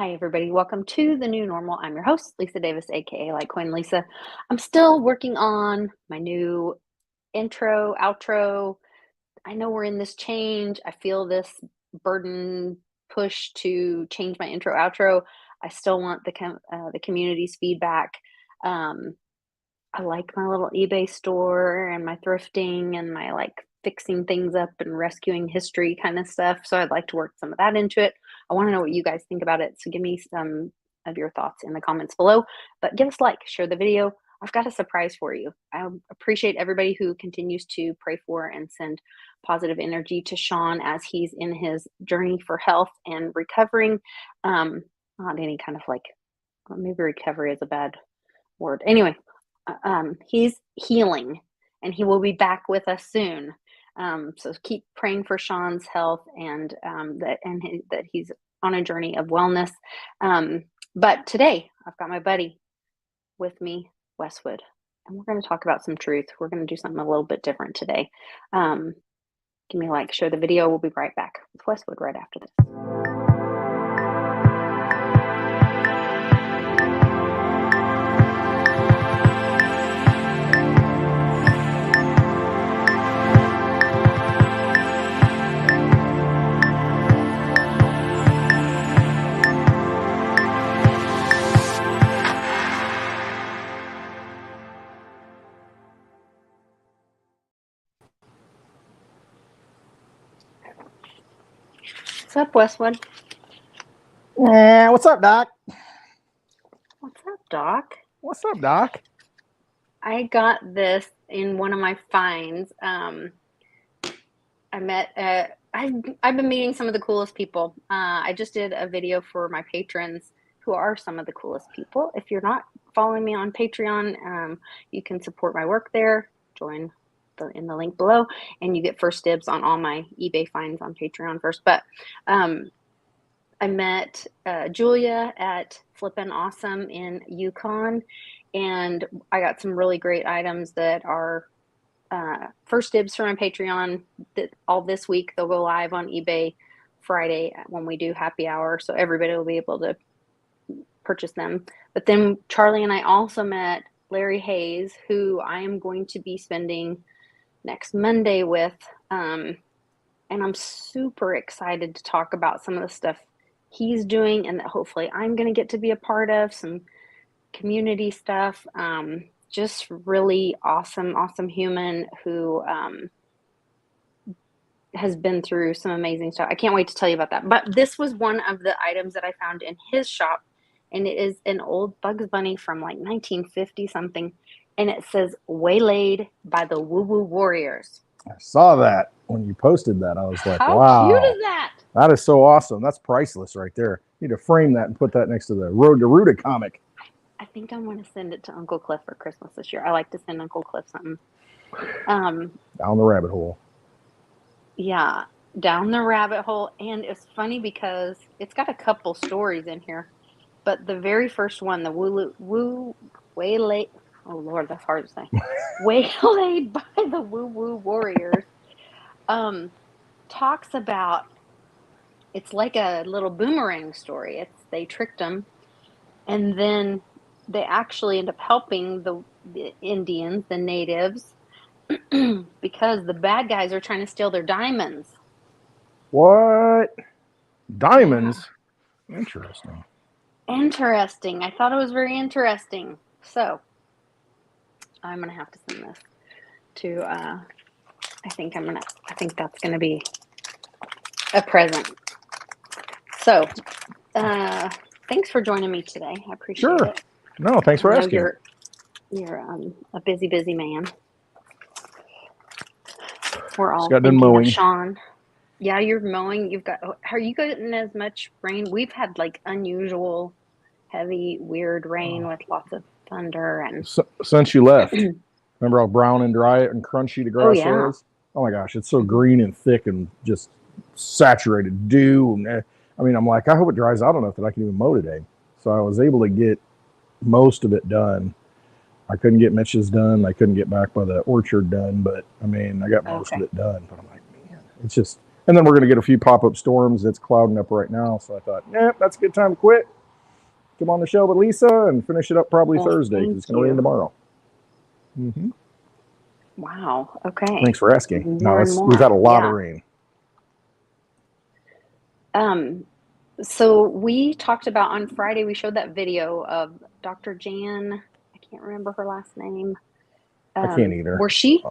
Hi, everybody. Welcome to the new normal. I'm your host, Lisa Davis, aka Litecoin Lisa. I'm still working on my new intro, outro. I know we're in this change. I feel this burden push to change my intro, outro. I still want the community's feedback. I like my little eBay store and my thrifting and my fixing things up and rescuing history kind of stuff. So I'd like to work some of that into it. I want to know what you guys think about it. So give me some of your thoughts in the comments below. But give us a like, share the video. I've got a surprise for you. I appreciate everybody who continues to pray for and send positive energy to Sean as he's in his journey for health and recovering. Not any kind of maybe recovery is a bad word. Anyway, he's healing and he will be back with us soon. So keep praying for Sean's health and that he's on a journey of wellness. But today I've got my buddy with me, Westwood, and we're going to talk about some truth. We're going to do something a little bit different today. Give me a like, share the video. We'll be right back with Westwood right after this. What's up, Westwood? What's up, Doc? What's up, Doc? What's up, Doc? I got this in one of my finds. I've been meeting some of the coolest people. I just did a video for my patrons who are some of the coolest people. If you're not following me on Patreon, you can support my work there. Join in the link below, and you get first dibs on all my eBay finds on Patreon first. But I met Julia at Flippin' Awesome in Yukon, and I got some really great items that are first dibs for my Patreon. All this week they'll go live on eBay Friday when we do happy hour, so everybody will be able to purchase them. But then Charlie and I also met Larry Hayes, who I am going to be spending next Monday with, and I'm super excited to talk about some of the stuff he's doing and that hopefully I'm going to get to be a part of, some community stuff. Just really awesome human who has been through some amazing stuff. I can't wait to tell you about that. But this was one of the items that I found in his shop, and it is an old Bugs Bunny from like 1950 something, and it says "Waylaid by the Woo Woo Warriors." I saw that when you posted that. I was like, how wow. How cute is that? That is so awesome. That's priceless right there. You need to frame that and put that next to the Road to Ruta comic. I think I'm going to send it to Uncle Cliff for Christmas this year. I like to send Uncle Cliff something. Down the rabbit hole. Yeah, down the rabbit hole. And it's funny because it's got a couple stories in here. But the very first one, the Waylaid, oh Lord, that's hard to say. Waylaid by the Woo Woo Warriors, talks about, it's like a little boomerang story. They tricked them, and then they actually end up helping the Indians, the natives, because the bad guys are trying to steal their diamonds. What? Diamonds? Yeah. Interesting. I thought it was very interesting. So I'm gonna have to send this to I think that's gonna be a present. So thanks for joining me today. I appreciate it. No, thanks for asking. You're a busy man. We're all got thinking done mowing. of Sean. Yeah, you're mowing. Are you getting as much rain? We've had like unusual, heavy, weird rain with lots of thunder and. Since you left, remember how brown and dry and crunchy the grass was? Oh my gosh, it's so green and thick and just saturated dew. And I mean, I'm like, I hope it dries out enough that I can even mow today. So I was able to get most of it done. I couldn't get Mitch's done. I couldn't get back by the orchard done, but I mean, I got most of it done. But I'm like, man, it's just. And then we're going to get a few pop-up storms. It's clouding up right now. So I thought, yeah, that's a good time to quit. come on the show with Lisa and finish it up probably Thursday because it's going to rain tomorrow. Mm-hmm. Wow. Okay. Thanks for asking. We've had a lot of rain. So we talked about on Friday, we showed that video of Dr. Jan, I can't remember her last name. I can't either. Where she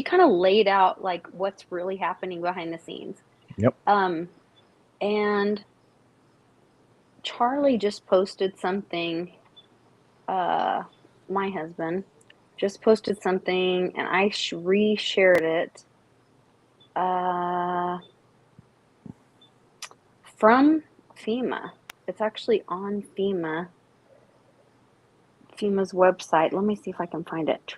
kind of laid out like what's really happening behind the scenes. Yep. And Charlie just posted something, my husband just posted something and I re-shared it from FEMA. It's actually on FEMA's website. Let me see if I can find it.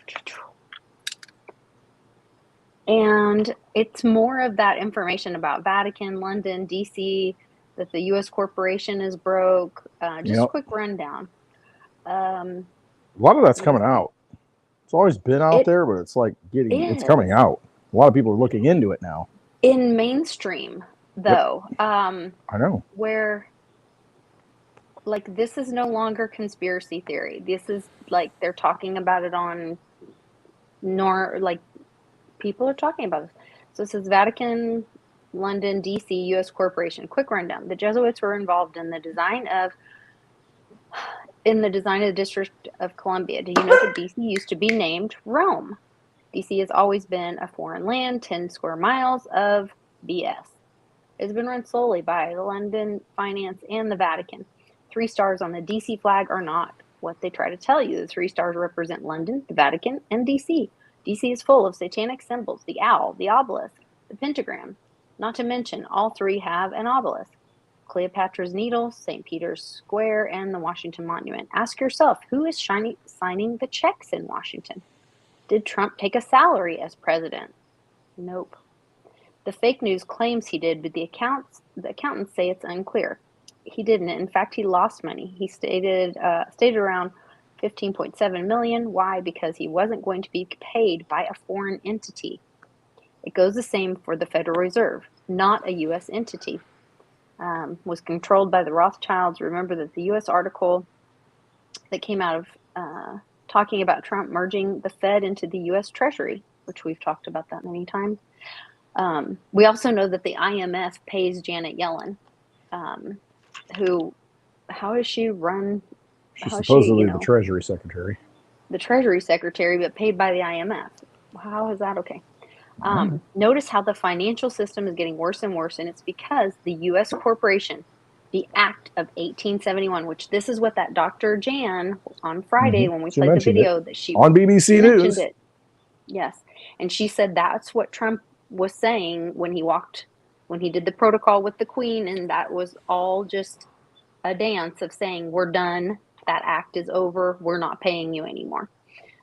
And it's more of that information about Vatican, London, DC, that the U.S. corporation is broke. Just a quick rundown. A lot of that's coming out. It's always been out there, but it's like it's coming out. A lot of people are looking into it now. In mainstream, though. Yep. I know. Where, like, this is no longer conspiracy theory. This is, like, they're talking about it on, people are talking about this. So it says Vatican, London, DC, U.S. corporation. Quick rundown. The Jesuits were involved in the design of the District of Columbia. Do you know that DC used to be named Rome? DC has always been a foreign land, 10 square miles of BS. It's been run solely by the London Finance and the Vatican. 3 stars on the DC flag are not what they try to tell you. The 3 stars represent London, the Vatican, and DC. DC is full of satanic symbols, the owl, the obelisk, the pentagram. Not to mention, all 3 have an obelisk. Cleopatra's Needle, St. Peter's Square, and the Washington Monument. Ask yourself, who is signing the checks in Washington? Did Trump take a salary as president? Nope. The fake news claims he did, but the accountants say it's unclear. He didn't. In fact, he lost money. He stated around $15.7 million. Why? Because he wasn't going to be paid by a foreign entity. It goes the same for the Federal Reserve, not a U.S. entity. Was controlled by the Rothschilds. Remember that the U.S. article that came out of talking about Trump merging the Fed into the U.S. Treasury, which we've talked about that many times. We also know that the IMF pays Janet Yellen, how does she run? She's supposedly the Treasury Secretary. The Treasury Secretary, but paid by the IMF. How is that okay? Notice how the financial system is getting worse and worse, and it's because the U.S. corporation, the Act of 1871, which this is what that Dr. Jan on Friday when we played the video that she on BBC News. It. Yes, and she said that's what Trump was saying when he did the protocol with the Queen, and that was all just a dance of saying we're done, that act is over, we're not paying you anymore.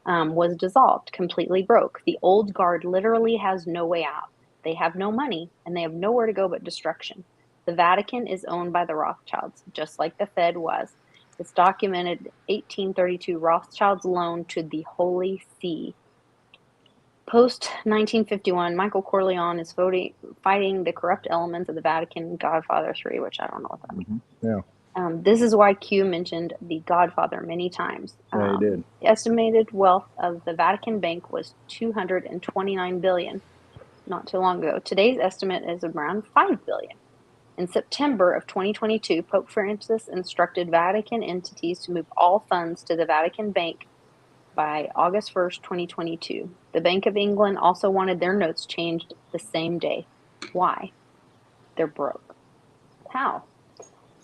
Was dissolved, completely broke. The old guard literally has no way out. They have no money, and they have nowhere to go but destruction. The Vatican is owned by the Rothschilds, just like the Fed was. It's documented 1832 Rothschilds loan to the Holy See. Post-1951, Michael Corleone is fighting the corrupt elements of the Vatican Godfather 3, which I don't know what that means. Yeah. This is why Q mentioned the Godfather many times. Yeah, he did. The estimated wealth of the Vatican Bank was $229 billion not too long ago. Today's estimate is around $5 billion. In September of 2022, Pope Francis instructed Vatican entities to move all funds to the Vatican Bank by August 1st, 2022. The Bank of England also wanted their notes changed the same day. Why? They're broke. How?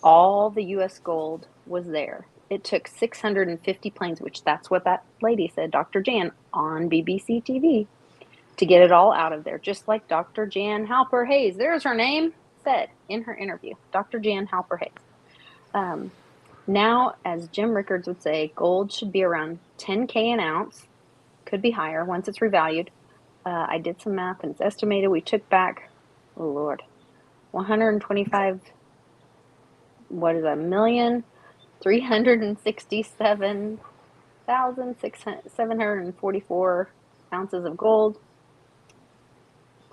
All the U.S. gold was there. It took 650 planes, which that's what that lady said, Dr. Jan, on BBC TV, to get it all out of there, just like Dr. Jan Halper Hayes, there's her name, said in her interview, Dr. Jan Halper Hayes. Now, as Jim Rickards would say, gold should be around 10K an ounce, could be higher once it's revalued. I did some math, and it's estimated we took back, 125, what is that, 1,367,744 ounces of gold,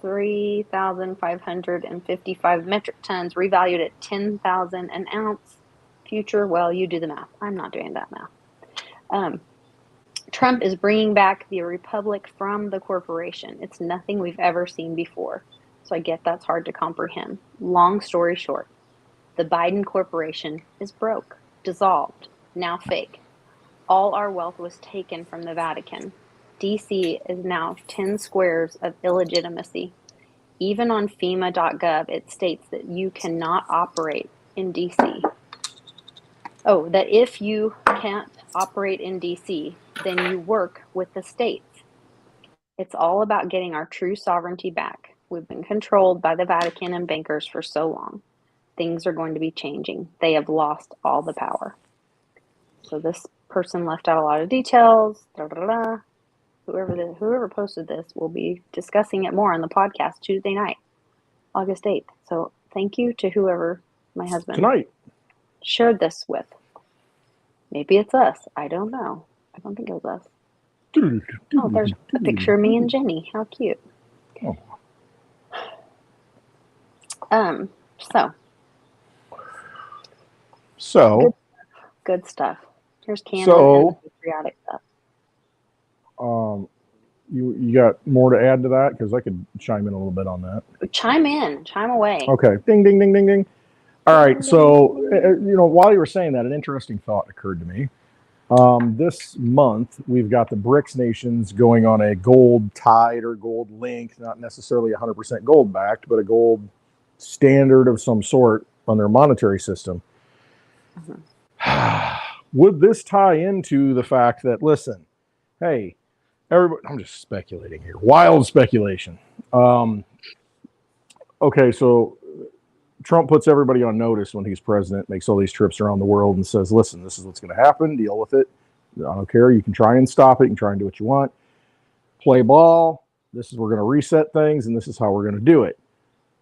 3,555 metric tons, revalued at 10,000 an ounce. Future, well, you do the math. I'm not doing that math. Trump is bringing back the republic from the corporation. It's nothing we've ever seen before. So I get that's hard to comprehend. Long story short, the Biden corporation is broke, dissolved, now fake. All our wealth was taken from the Vatican. DC is now 10 squares of illegitimacy. Even on FEMA.gov, it states that you cannot operate in DC. Oh, that if you can't operate in DC, then you work with the states. It's all about getting our true sovereignty back. We've been controlled by the Vatican and bankers for so long. Things are going to be changing. They have lost all the power. So this person left out a lot of details. Whoever posted this will be discussing it more on the podcast Tuesday night, August 8th. So thank you to whoever my husband Tonight shared this with. Maybe it's us. I don't know. I don't think it was us. Oh, there's a picture of me and Jenny. How cute. Oh. So good stuff. Here's Cameron so, and patriotic stuff. You got more to add to that? Because I could chime in a little bit on that. Chime in. Chime away. Okay. Ding, ding, ding, ding, ding. All right. So, while you were saying that, an interesting thought occurred to me. This month, we've got the BRICS nations going on a gold tide or gold link, not necessarily 100% gold backed, but a gold standard of some sort on their monetary system. Mm-hmm. Would this tie into the fact that, listen, hey, everybody, I'm just speculating here, wild speculation. Okay, so Trump puts everybody on notice when he's president, makes all these trips around the world and says, listen, this is what's going to happen. Deal with it. I don't care. You can try and stop it. You can try and do what you want. Play ball. This is, we're going to reset things, and this is how we're going to do it.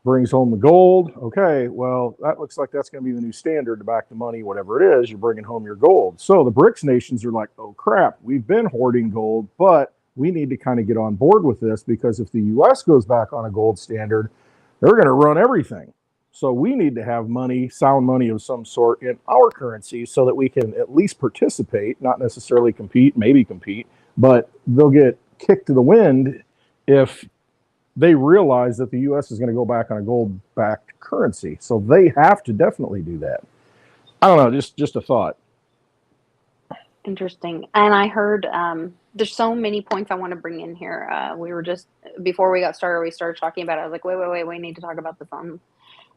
Brings home the gold. Okay, well, that looks like that's going to be the new standard to back the money, whatever it is. You're bringing home your gold. So the BRICS nations are like, oh, crap, we've been hoarding gold, but we need to kind of get on board with this because if the U.S. goes back on a gold standard, they're going to run everything. So we need to have money, sound money of some sort in our currency so that we can at least participate, not necessarily compete, maybe compete, but they'll get kicked to the wind if they realize that the U.S. is going to go back on a gold-backed currency. So they have to definitely do that. I don't know, just a thought. Interesting. And I heard there's so many points I want to bring in here. We were just, before we got started, we started talking about it. I was like, wait, we need to talk about this on.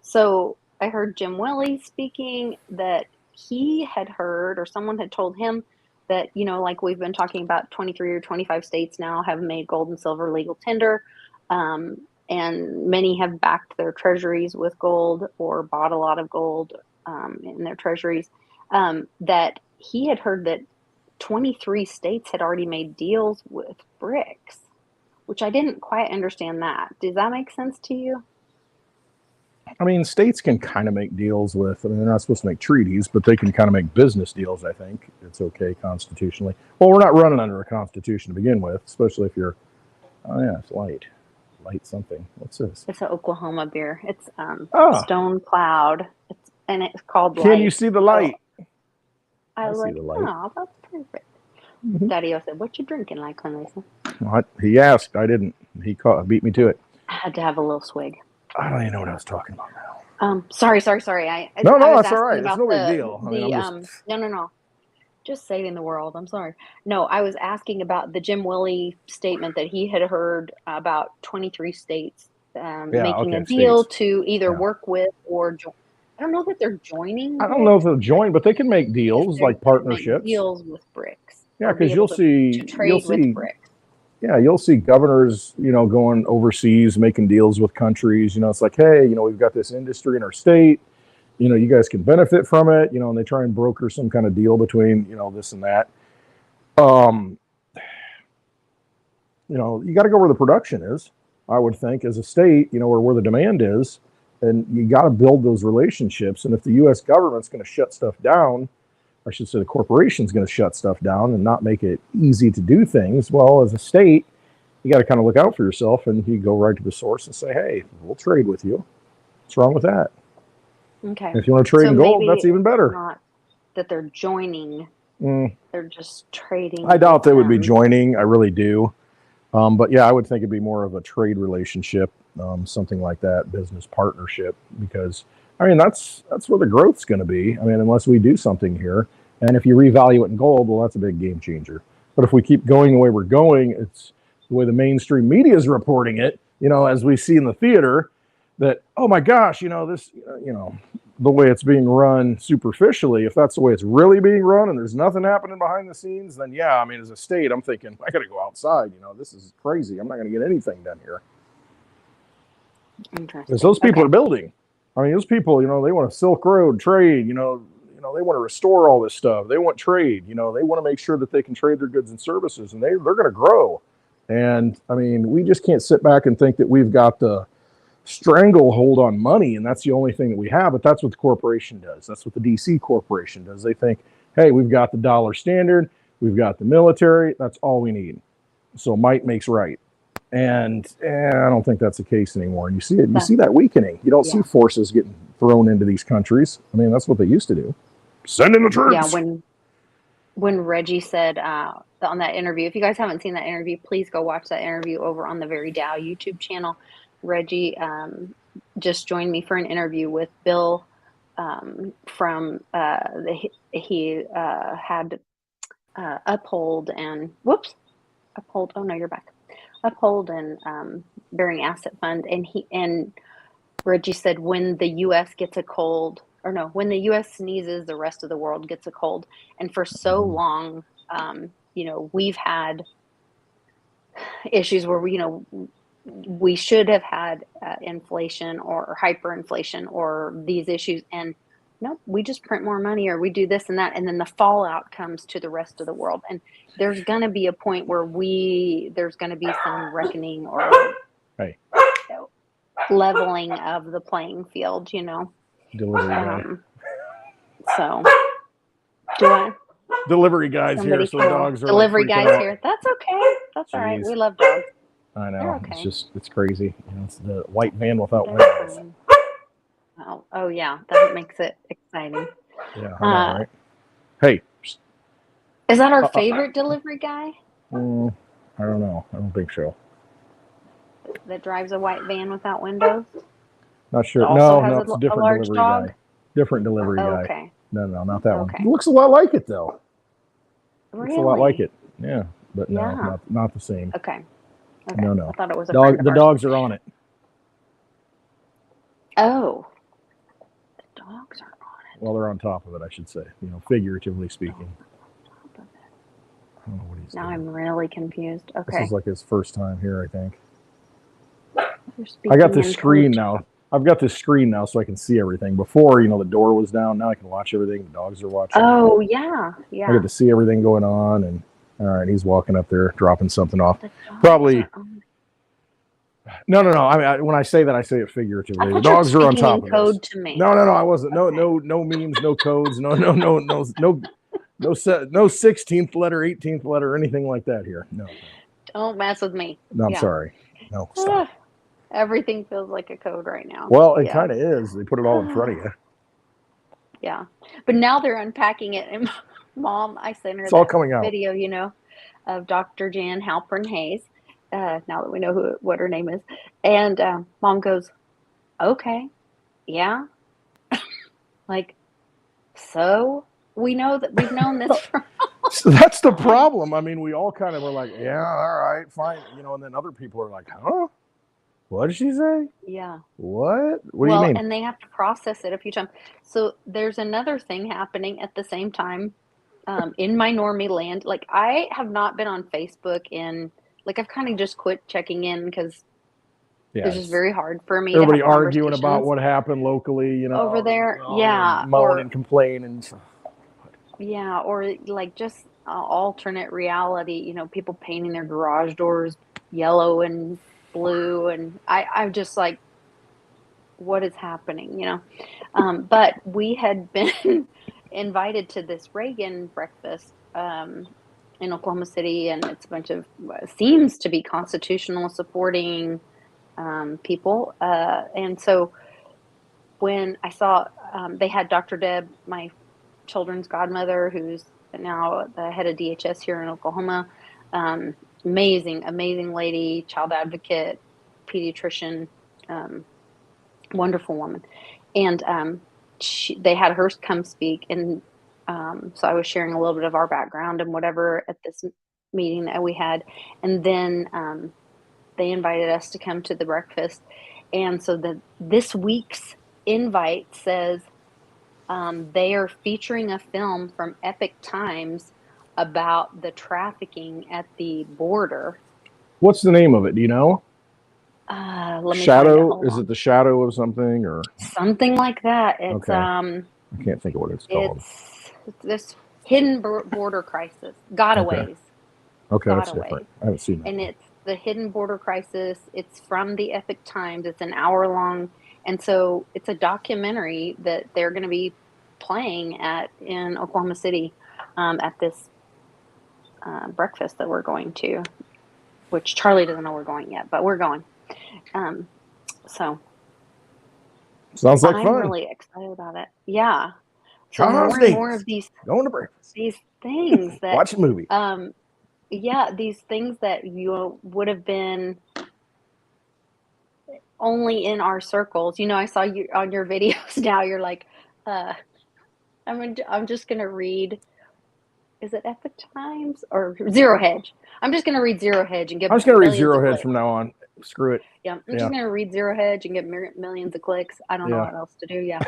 So I heard Jim Willie speaking that he had heard, or someone had told him that, like we've been talking about 23 or 25 states now have made gold and silver legal tender. And many have backed their treasuries with gold or bought a lot of gold in their treasuries. That he had heard that 23 states had already made deals with BRICS, which I didn't quite understand that. Does that make sense to you? I mean, states can kind of make deals with, I mean, they're not supposed to make treaties, but they can kind of make business deals, I think. It's okay constitutionally. Well, we're not running under a constitution to begin with, especially if you're, oh yeah, it's light something. What's this? It's an Oklahoma beer. It's Stone Cloud. It's called Light. Can you see the light? I was like, oh, that's perfect. Mm-hmm. Daddyo said, what you drinking, Litecoin, Lisa? What? He asked. I didn't. He beat me to it. I had to have a little swig. I don't even know what I was talking about now. Sorry. No, that's all right. It's no big deal. No. Just saving the world. I'm sorry. No, I was asking about the Jim Willie statement that he had heard about 23 states making a deal to either work with or join. I don't know that they're joining. I don't know if they'll join, but they can make deals like partnerships. Deals with BRICS. Yeah, because you'll see BRICS. Yeah, you'll see governors, going overseas, making deals with countries. It's like, hey, we've got this industry in our state. You guys can benefit from it. And they try and broker some kind of deal between, this and that. You got to go where the production is, I would think, as a state, or where the demand is. And you got to build those relationships. And if the U.S. government's going to shut stuff down, I should say the corporation's going to shut stuff down and not make it easy to do things, well, as a state, you got to kind of look out for yourself, and you go right to the source and say, hey, we'll trade with you. What's wrong with that? Okay. And if you want to trade in gold, that's even better. that they're joining. They're just trading. I doubt they would be joining. I really do. But yeah, I would think it'd be more of a trade relationship, something like that, business partnership, because I mean, that's where the growth's going to be. I mean, unless we do something here. And if you revalue it in gold, well, that's a big game changer. But if we keep going the way we're going, it's the way the mainstream media is reporting it, as we see in the theater, that, oh my gosh, this, the way it's being run superficially, if that's the way it's really being run and there's nothing happening behind the scenes, then yeah, I mean, as a state, I'm thinking, I got to go outside. This is crazy. I'm not going to get anything done here. Interesting. Because those people are building. I mean, those people, they want a Silk Road trade, they want to restore all this stuff. They want trade, they want to make sure that they can trade their goods and services, and they're going to grow. And I mean, we just can't sit back and think that we've got the stranglehold on money and that's the only thing that we have. But that's what the corporation does. That's what the DC corporation does. They think, hey, we've got the dollar standard, we've got the military, that's all we need. So might makes right. And I don't think that's the case anymore. And you see it. You see that weakening. You don't see forces getting thrown into these countries. I mean, that's what they used to do. Send in the troops. Yeah, when Reggie said on that interview, if you guys haven't seen that interview, please go watch that interview over on the Very Daddyo YouTube channel. Reggie just joined me for an interview with Bill from he had Uphold and Uphold. Oh no, you're back. Uphold and Bearing Asset Fund, and Reggie said when the U.S. gets a cold, or no, when the U.S. sneezes, the rest of the world gets a cold. And for so long, we've had issues where we should have had inflation or hyperinflation or these issues, and nope, we just print more money or we do this and that, and then the fallout comes to the rest of the world. And there's going to be a point where there's going to be some reckoning or leveling of the playing field, Delivery guy. So, do I? Delivery guys here, so dogs are delivery like guys here. That's okay. That's all right. We love dogs. I know. Okay. It's crazy. It's the white van without windows. Oh yeah, that makes it exciting. Yeah, I know, right? Hey, is that our favorite delivery guy? I don't know. I don't think so. That drives a white van without windows? Not sure. No, it's a different delivery guy. Different delivery guy. Okay. No, not that one. It looks a lot like it though. Really? Looks a lot like it. Yeah, but no, not the same. Okay. No. I thought it was the dogs are on it. Oh. The dogs are on it. Well, they're on top of it, I should say. Figuratively speaking. I don't know what he's doing. Now I'm really confused. Okay. This is like his first time here, I think. I got this screen now. I've got this screen now so I can see everything. Before, the door was down. Now I can watch everything. The dogs are watching. Oh, yeah. I get to see everything going on. And all right, he's walking up there, dropping something off. Probably. No. I mean, when I say that, I say it figuratively. The dogs are on top of code to me. No, I wasn't. No memes, no codes, no 16th letter, 18th letter, anything like that here. No. Don't mess with me. No, I'm sorry. No, stop. Everything feels like a code right now. Well, it kind of is. They put it all in front of you. Yeah, but now they're unpacking it. And Mom, I sent her it's all coming out. Video, of Dr. Jan Halpern Hayes. Now that we know what her name is, and Mom goes, "Okay, yeah." Like, so we know that we've known this for. So that's the problem. I mean, we all kind of were like, "Yeah, all right, fine," and then other people are like, "Huh? What did she say?" Yeah. What do you mean? And they have to process it a few times. So there's another thing happening at the same time in my normie land. Like, I have not been on Facebook I've kind of just quit checking in because it's just very hard for me. Everybody arguing about what happened locally, over there. Yeah. Moan and complain and. Yeah, or like just alternate reality. People painting their garage doors yellow and blue, and I'm just like, what is happening? But we had been invited to this Reagan breakfast in Oklahoma City, and it's a bunch of seems to be constitutional supporting people, and so when I saw they had Dr. Deb, my children's godmother, who's now the head of DHS here in Oklahoma. Amazing lady, child advocate, pediatrician, wonderful woman. And they had her come speak, and so I was sharing a little bit of our background and whatever at this meeting that we had, and then they invited us to come to the breakfast. And so this week's invite says they are featuring a film from Epic Times about the trafficking at the border. What's the name of it? Do you know? Let me Shadow? Is it the Shadow of something or something like that? It's okay. I can't think of what it's called. It's this hidden border crisis. Gotaways. Okay, that's different. I haven't seen that. And it's the hidden border crisis. It's from the Epic Times. It's an hour long, and so it's a documentary that they're going to be playing in Oklahoma City at this breakfast that we're going to, which Charlie doesn't know we're going yet, but we're going. So sounds like fun. I'm really excited about it. Yeah. So more of these going to breakfast. These things that watch a movie. Yeah, these things that you would have been only in our circles. You know, I saw you on your videos now. You're like, I'm just gonna read. Is it Epic Times or Zero Hedge? I'm just gonna read Zero Hedge and get. I'm just gonna read Zero Hedge from now on. Screw it. Yeah, I'm just gonna read Zero Hedge and get millions of clicks. I don't know what else to do. Yeah,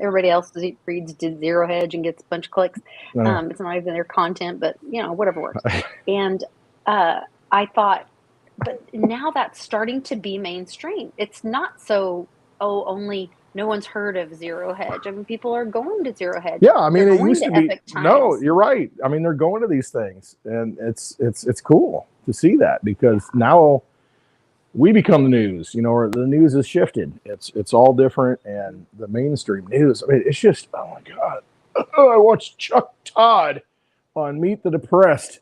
everybody else reads Zero Hedge and gets a bunch of clicks. It's not even their content, but whatever works. And I thought, but now that's starting to be mainstream. It's not so only no one's heard of Zero Hedge. I mean, people are going to Zero Hedge. Yeah, I mean, it used to be. Epic Times. No, you're right. I mean, they're going to these things, and it's cool to see that because now we become the news, or the news has shifted. It's all different, and the mainstream news. I mean, it's just, oh my God. I watched Chuck Todd on Meet the Depressed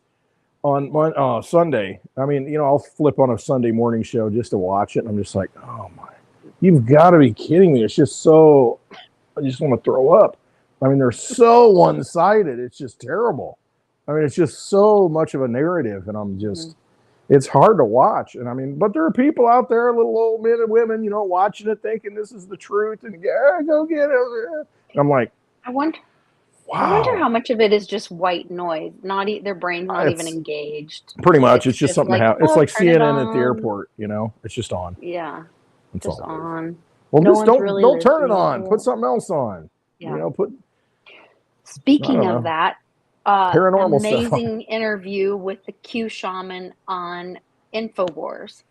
on Sunday. I mean, I'll flip on a Sunday morning show just to watch it, and I'm just like, oh my, you've got to be kidding me. It's just so, I just want to throw up. I mean, they're so one-sided. It's just terrible. I mean, it's just so much of a narrative, and I'm just... It's hard to watch. And I mean, but there are people out there, little old men and women, watching it thinking this is the truth and go get it. And I'm like, I wonder how much of it is just white noise. Their brain's not even engaged. Pretty much. It's just something to have. It's like CNN at the airport, It's just on. Yeah. It's just on. Well, just don't turn it on. Put something else on. Yeah. Speaking of that, paranormal amazing interview with the Q shaman on InfoWars.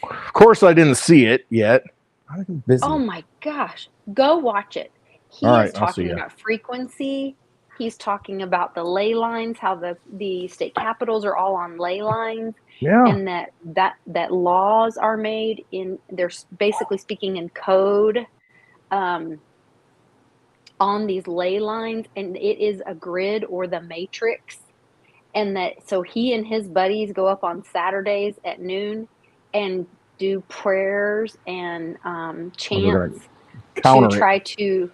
Of course, I didn't see it yet. I'm busy. Oh my gosh, go watch it. He is talking about frequency. He's talking about the ley lines, how the state capitals are all on ley lines, and that laws are made in. They're basically speaking in code. On these ley lines, and it is a grid or the matrix, and so he and his buddies go up on Saturdays at noon and do prayers and chants to try to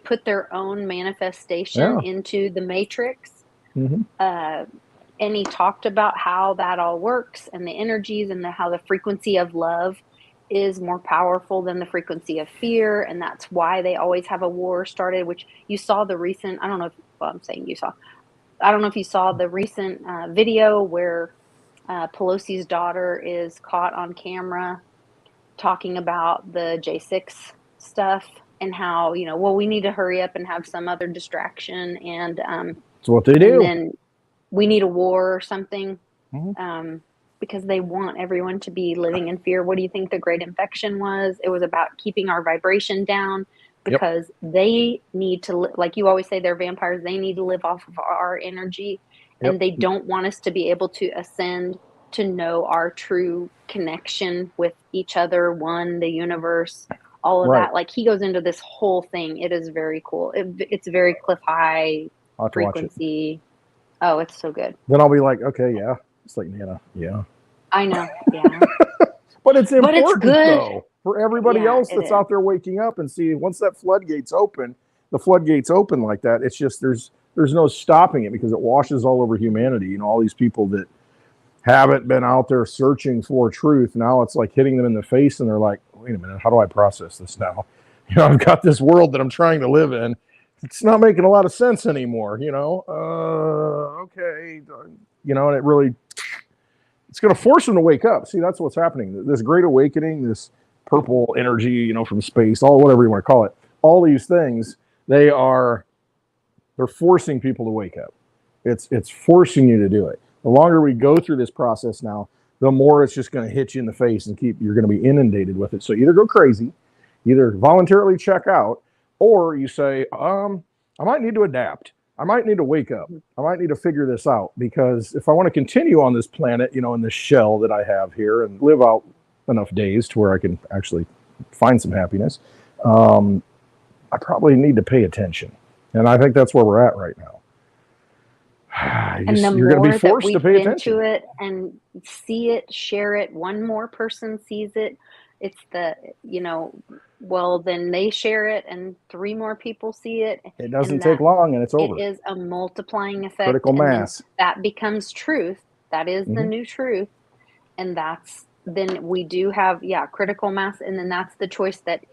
put their own manifestation into the matrix. Mm-hmm. And he talked about how that all works and the energies and how the frequency of love is more powerful than the frequency of fear, and that's why they always have a war started, which you saw the recent, I don't know if you saw the recent video where Pelosi's daughter is caught on camera talking about the J6 stuff and how, we need to hurry up and have some other distraction, and that's what they do. And then we need a war or something. Mm-hmm. Because they want everyone to be living in fear. What do you think the Great Infection was? It was about keeping our vibration down because they need to, like you always say, they're vampires. They need to live off of our energy, and they don't want us to be able to ascend to know our true connection with each other, the universe, all of that. Like he goes into this whole thing. It is very cool. It's very Cliff High frequency. Oh, it's so good. Then I'll be like, okay, yeah. It's like Nana, I know, but it's important good though for everybody else that's out there waking up and see once that floodgates open, the floodgates open like that, it's just there's no stopping it because it washes all over humanity. You know, all these people that haven't been out there searching for truth, now it's like hitting them in the face, and they're like, wait a minute, how do I process this now? You know, I've got this world that I'm trying to live in. It's not making a lot of sense anymore, you know. Okay, you know, and it really, it's going to force them to wake up. See, that's what's happening. This great awakening, this purple energy, you know, from space, all whatever you want to call it, all these things, they're forcing people to wake up. It's forcing you to do it. The longer we go through this process now, the more it's just going to hit you in the face and you're going to be inundated with it. So either go crazy, either voluntarily check out, or you say, I might need to adapt. I might need to wake up. I might need to figure this out, because if I want to continue on this planet, you know, in this shell that I have here and live out enough days to where I can actually find some happiness, I probably need to pay attention. And I think that's where we're at right now. You're going to be forced to pay attention to it and see it, share it. One more person sees it. It's the, you know, well, then they share it and 3 more people see it. It doesn't take long and it's over. It is a multiplying effect. Critical mass. That becomes truth. That is the new truth. And then we do have, critical mass. And then that's the choice that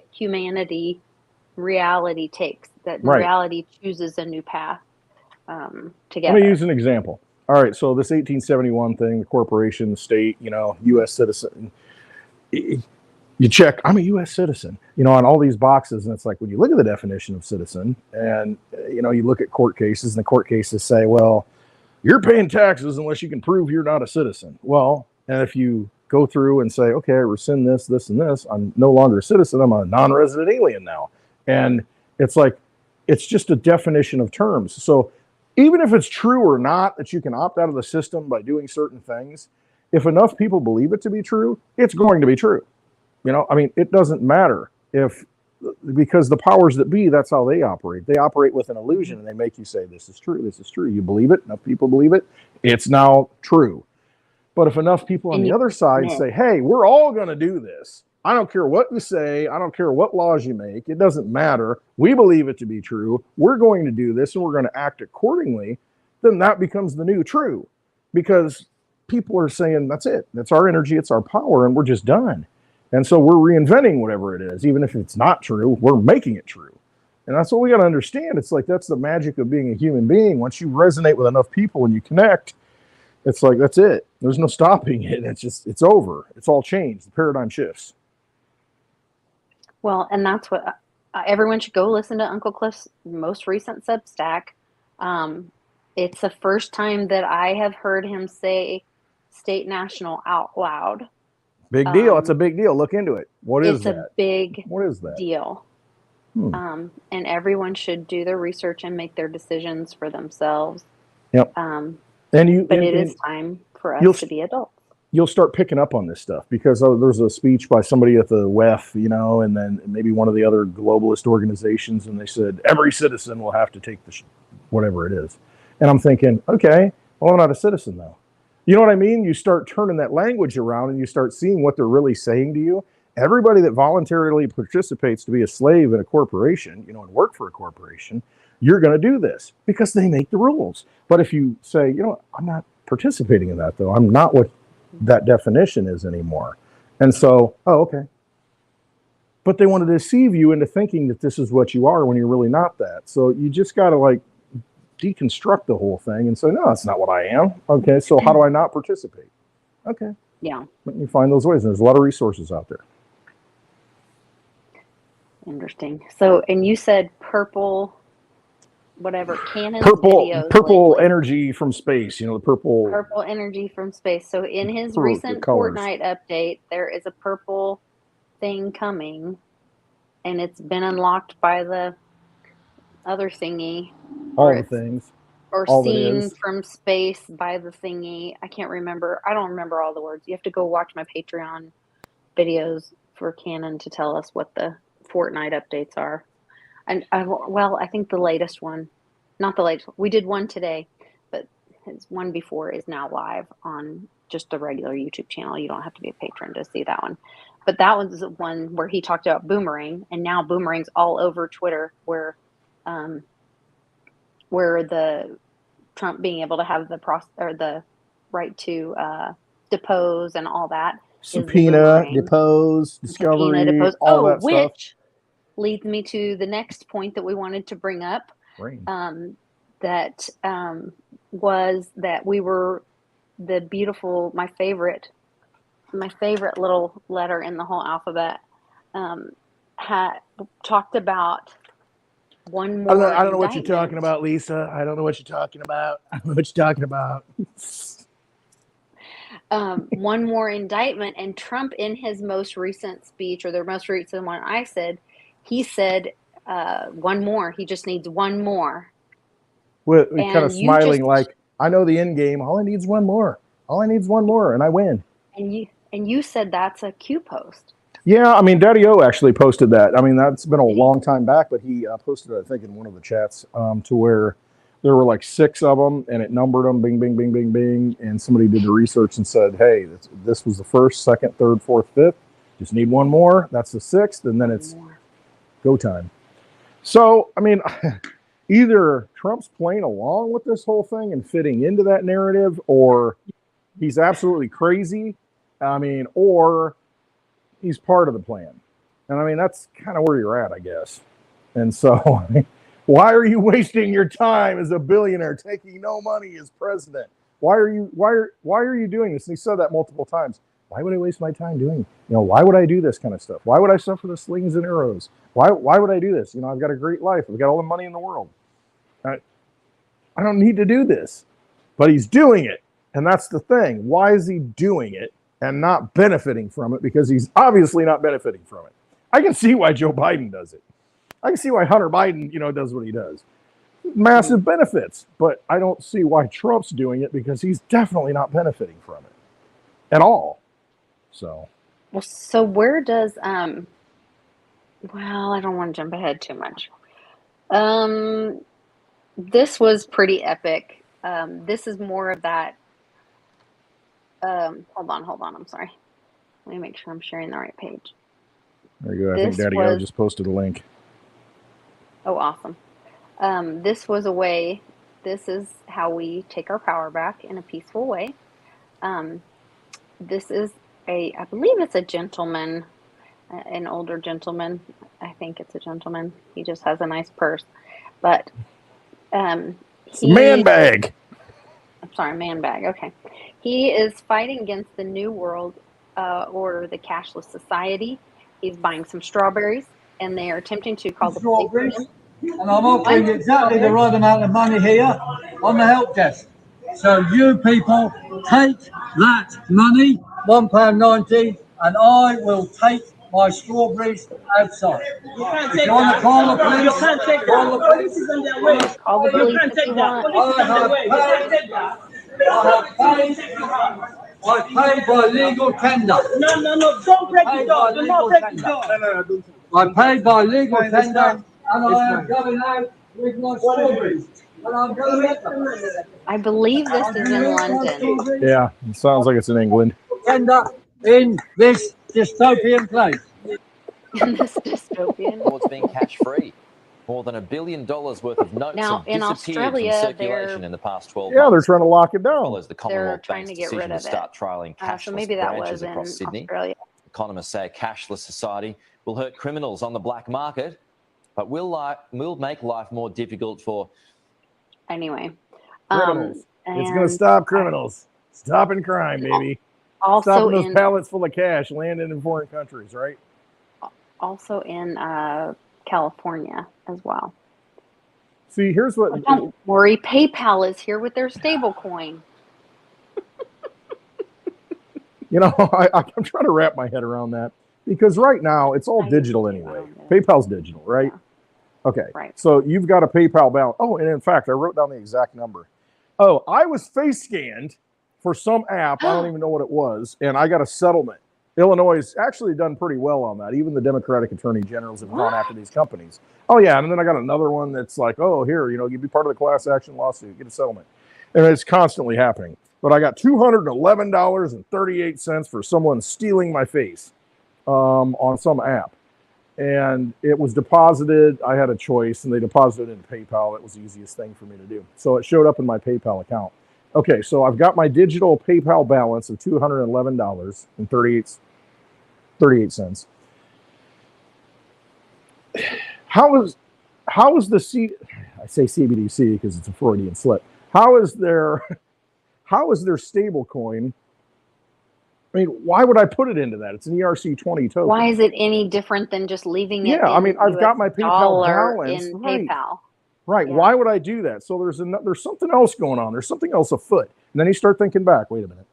reality takes, that reality chooses a new path. Together. Let me use an example. All right, so this 1871 thing, the corporation, the state, you know, U.S. citizen. You check, I'm a U.S. citizen, you know, on all these boxes, and it's like when you look at the definition of citizen, and you know, you look at court cases, and the court cases say, well, you're paying taxes unless you can prove you're not a citizen. Well, and if you go through and say, okay, I rescind this, this, and this, I'm no longer a citizen, I'm a non-resident alien now, and it's like it's just a definition of terms. So even if it's true or not that you can opt out of the system by doing certain things, if enough people believe it to be true, it's going to be true. You know, I mean, it doesn't matter because the powers that be, that's how they operate. They operate with an illusion, and they make you say, this is true, this is true. You believe it, enough people believe it, it's now true. But if enough people on the other side say, hey, we're all going to do this, I don't care what you say, I don't care what laws you make, it doesn't matter, we believe it to be true, we're going to do this and we're going to act accordingly, then that becomes the new true. Because people are saying, that's it, that's our energy, it's our power, and we're just done. And so we're reinventing whatever it is. Even if it's not true, we're making it true. And that's what we got to understand. It's like, that's the magic of being a human being. Once you resonate with enough people and you connect, it's like, that's it. There's no stopping it. It's over. It's all changed. The paradigm shifts. Well, and that's what everyone should go listen to Uncle Cliff's most recent Substack. It's the first time that I have heard him say state national out loud. Big deal. It's a big deal. Look into it. What is that? It's a big what is that? deal. And everyone should do their research and make their decisions for themselves. Yep. But it is time for us to be adults. You'll start picking up on this stuff because there's a speech by somebody at the WEF, you know, and then maybe one of the other globalist organizations, and they said every citizen will have to take whatever it is. And I'm thinking, okay, well, I'm not a citizen though. You know what I mean? You start turning that language around and you start seeing what they're really saying to you. Everybody that voluntarily participates to be a slave in a corporation, you know, and work for a corporation, you're going to do this because they make the rules. But if you say, you know, I'm not participating in that though, I'm not what that definition is anymore. And so, oh, okay. But they want to deceive you into thinking that this is what you are when you're really not that. So you just got to like deconstruct the whole thing and say, no, that's not what I am. Okay, so how do I not participate? Okay. Yeah. You find those ways. And there's a lot of resources out there. Interesting. So, and you said purple, whatever, Canon's videos. Purple energy from space, you know, the purple energy from space. So in his recent Fortnite update, there is a purple thing coming, and it's been unlocked by the other thingy. All the things. Or all seen from space by the thingy. I can't remember. I don't remember all the words. You have to go watch my Patreon videos for Canon to tell us what the Fortnite updates are. And I think the latest one, not the latest, we did one today, but his one before is now live on just a regular YouTube channel. You don't have to be a patron to see that one. But that was the one where he talked about Boomerang, and now Boomerang's all over Twitter, where where the Trump being able to have the right to depose and all that subpoena, depose, discovery, subpoena, depose. all that which stuff. Leads me to the next point that we wanted to bring up. That was that we were the beautiful, my favorite little letter in the whole alphabet, had talked about one more. I don't know what you're talking about, Lisa. I don't know what you're talking about. I don't know what you're talking about. One more indictment, and Trump, in his most recent speech, or the most recent one he said one more. He just needs one more. With kind of smiling, like, I know the end game. All I need is one more. All I need is one more, and I win. And you said that's a Q post. Yeah, I mean, Daddyo actually posted that. I mean, that's been a long time back, but he posted it, I think, in one of the chats, to where there were like 6 of them, and it numbered them, bing, bing, bing, bing, bing, and somebody did the research and said, hey, this was the 1st, 2nd, 3rd, 4th, 5th. Just need one more. That's the 6th, and then it's go time. So, I mean, either Trump's playing along with this whole thing and fitting into that narrative, or he's absolutely crazy. I mean, or he's part of the plan. And I mean, that's kind of where you're at, I guess. And so, why are you wasting your time as a billionaire taking no money as president? Why are you doing this? And he said that multiple times. Why would I waste my time doing it? Why would I do this kind of stuff? Why would I suffer the slings and arrows? Why would I do this? I've got a great life. I've got all the money in the world. I don't need to do this. But he's doing it. And that's the thing. Why is he doing it and not benefiting from it? Because he's obviously not benefiting from it. I can see why Joe Biden does it. I can see why Hunter Biden, does what he does. Massive benefits. But I don't see why Trump's doing it, because he's definitely not benefiting from it at all. So where does well, I don't want to jump ahead too much. This was pretty epic. This is more of that. Hold on. I'm sorry. Let me make sure I'm sharing the right page. There you go. I think Daddyo just posted a link. Oh, awesome. This was a way. This is how we take our power back in a peaceful way. This is I believe it's a gentleman, an older gentleman. I think it's a gentleman. He just has a nice purse, but it's a man bag. I'm sorry, man bag. Okay, he is fighting against the New World Order, the cashless society. He's buying some strawberries, and they are attempting to call the police. And I'm offering exactly the right amount of money here on the help desk. So you people take that money, £1.90, and I will take my strawberries outside. If you want to call the police, call the police. Call the police if you want. I paid by legal tender. No, don't break it down. Do not break it down. I paid by legal tender, and I am going out with my strawberries. I believe this is in London. Yeah, it sounds like it's in England. Tender in this dystopian place. In this dystopian. It's being cash free. More than $1 billion worth of notes now, have disappeared from circulation in the past 12 months. Yeah, they're trying to lock it down. Follows the Commonwealth Bank's decision to start trialling cashless branches across Sydney. Australia. Economists say a cashless society will hurt criminals on the black market, but will make life more difficult for... Anyway. Criminals. It's going to stop criminals. Stopping crime, baby. Also stopping those pallets full of cash landing in foreign countries, right? Also in California as well. See, here's what... Don't worry, PayPal is here with their stable coin. I'm trying to wrap my head around that, because right now it's all digital anyway. PayPal's digital, right? Yeah. Okay, right. So you've got a PayPal balance. Oh, and in fact, I wrote down the exact number. Oh, I was face scanned for some app. I don't even know what it was, and I got a settlement. Illinois has actually done pretty well on that. Even the Democratic attorney generals have gone after these companies. Oh, yeah, and then I got another one that's like, oh, here, you'd be part of the class action lawsuit, get a settlement. And it's constantly happening. But I got $211.38 for someone stealing my face on some app. and it was deposited. I had a choice, and they deposited it in PayPal. It was the easiest thing for me to do. So it showed up in my PayPal account. Okay, so I've got my digital PayPal balance of $211.38. How is the I say CBDC because it's a Freudian slip. How is their stable coin? I mean, why would I put it into that? It's an ERC20 token. Why is it any different than just leaving it? Yeah, I mean, I've got my PayPal balance in right. PayPal. Right. Yeah. Why would I do that? So there's something else going on. There's something else afoot. And then you start thinking back. Wait a minute.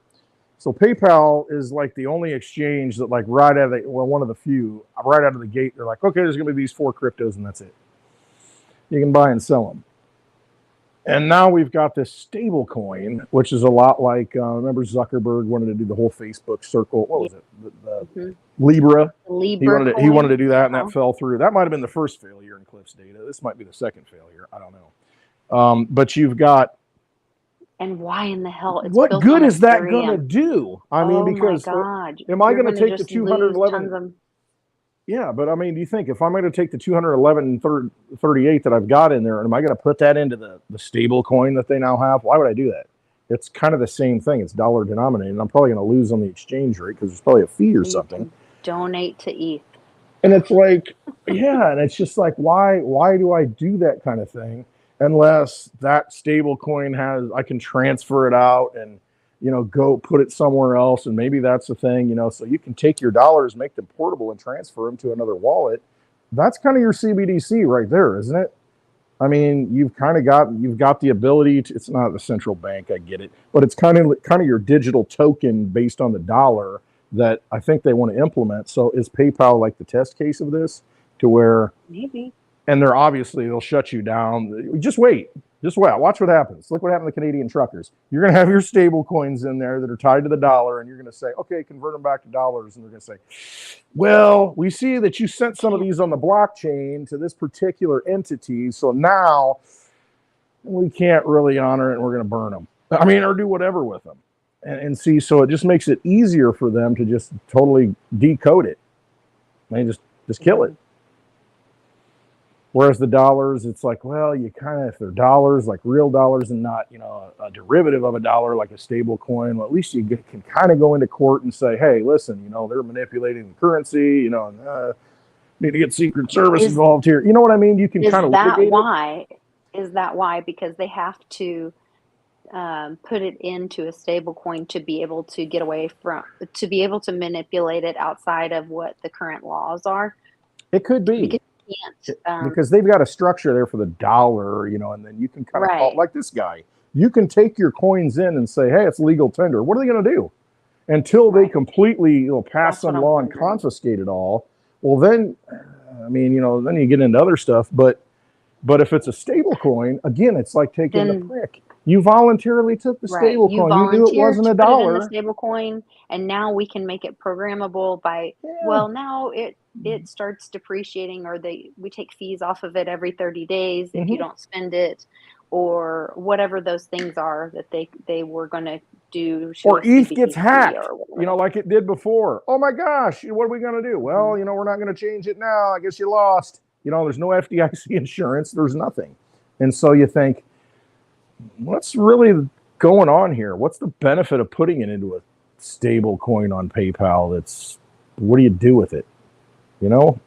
So PayPal is like the only exchange that, like, right out of one of the few, right out of the gate, they're like, okay, there's going to be these 4 cryptos, and that's it. You can buy and sell them. And now we've got this stable coin, which is a lot like, remember Zuckerberg wanted to do the whole Facebook circle. What was it? The Libra. He wanted to do that, and that fell through. That might have been the first failure in Cliff's data. This might be the second failure. I don't know. But you've got. And why in the hell? What good is that going to do? I mean, because my God. Am I going to take the 211? Yeah, but I mean, do you think if I'm going to take the 211.38 that I've got in there, and am I going to put that into the stable coin that they now have? Why would I do that? It's kind of the same thing. It's dollar denominated, and I'm probably going to lose on the exchange rate because there's probably a fee or something. Donate to ETH. And it's like, yeah, and it's just like, why do I do that kind of thing unless that stable coin I can transfer it out and, go put it somewhere else. And maybe that's the thing, so you can take your dollars, make them portable and transfer them to another wallet. That's kind of your CBDC right there, isn't it? I mean, you've got the ability to, it's not the central bank, I get it, but it's kind of your digital token based on the dollar that I think they want to implement. So is PayPal like the test case of this, to where maybe, and they'll shut you down. Just wait. Watch what happens. Look what happened to Canadian truckers. You're going to have your stable coins in there that are tied to the dollar, and you're going to say, okay, convert them back to dollars. And they're going to say, well, we see that you sent some of these on the blockchain to this particular entity, so now we can't really honor it, and we're going to burn them. I mean, or do whatever with them. And see, so it just makes it easier for them to just totally decode it. They just kill it. Whereas the dollars, it's like, well, you kind of, if they're dollars, like real dollars and not, a derivative of a dollar, like a stable coin, well, at least you can kind of go into court and say, hey, listen, they're manipulating the currency, need to get Secret Service involved here. You know what I mean? You can kind of litigate it. Is that why? Because they have to put it into a stable coin to be able to get away from, to be able to manipulate it outside of what the current laws are? It could be. Because they've got a structure there for the dollar, and then you can kind of call, like this guy. You can take your coins in and say, hey, it's legal tender. What are they going to do? Until they completely pass some law and confiscate it all. Well, then, I mean, then you get into other stuff. But if it's a stable coin, again, it's like taking the prick. You voluntarily took the stable coin. You knew it wasn't a dollar. Put it in the stable coin, and now we can make it programmable by. Yeah. Well, now it starts depreciating, or we take fees off of it every 30 days if you don't spend it, or whatever those things are that they were going to do. Or ETH gets hacked, like it did before. Oh my gosh, what are we going to do? Well, we're not going to change it now. I guess you lost. There's no FDIC insurance. There's nothing, and so you think, what's really going on here? What's the benefit of putting it into a stable coin on PayPal? What do you do with it? I don't